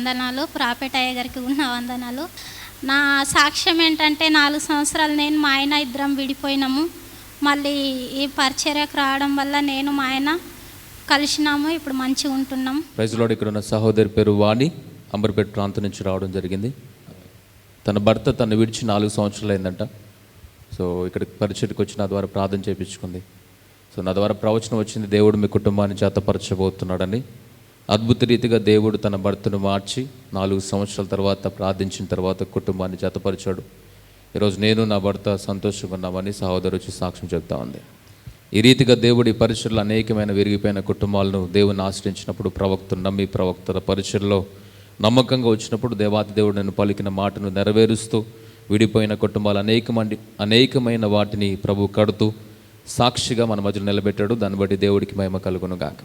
వందనాలు. ప్రాఫెట్ అయ్య గారికి ఉన్న వందనాలు. నా సాక్ష్యం ఏంటంటే 4 సంవత్సరాలు నేను మా ఆయన ఇద్దరం విడిపోయినాము. మళ్ళీ ఈ పరిచర్యకు రావడం వల్ల నేను మా ఆయన కలిసినాము. ఇప్పుడు మంచిగా ఉంటున్నాం. Praise lord. ఇక్కడ ఉన్న సహోదరి పేరు వాణి, అంబర్పేట ప్రాంతం నుంచి రావడం జరిగింది. తన భర్త తను విడిచి 4 సంవత్సరాలు అయిందంట. సో ఇక్కడికి పరిచర్యకు వచ్చి నా ద్వారా ప్రార్థన చేయించుకుంది. సో నా ద్వారా ప్రవచనం వచ్చింది, దేవుడు మీ కుటుంబాన్ని జతపరచబోతున్నాడని. అద్భుత రీతిగా దేవుడు తన భర్తను మార్చి 4 సంవత్సరాల తర్వాత ప్రార్థించిన తర్వాత కుటుంబాన్ని జతపరిచాడు. ఈరోజు నేను నా భర్త సంతోషంగా ఉన్నామని సహోదరు వచ్చి సాక్ష్యం చెప్తా ఉంది. ఈ రీతిగా దేవుడి పరిచర్లో అనేకమైన విరిగిపోయిన కుటుంబాలను దేవుని ఆశ్రయించినప్పుడు, ప్రవక్తను నమ్మి ప్రవక్తల పరిచర్లో నమ్మకంగా వచ్చినప్పుడు దేవాతి దేవుడు నన్ను పలికిన మాటను నెరవేరుస్తూ విడిపోయిన కుటుంబాలు అనేకమైన వాటిని ప్రభు కడుతూ సాక్షిగా మన మధ్యలో నిలబెట్టాడు. దాన్ని బట్టి దేవుడికి మహిమ కలుగును గాక.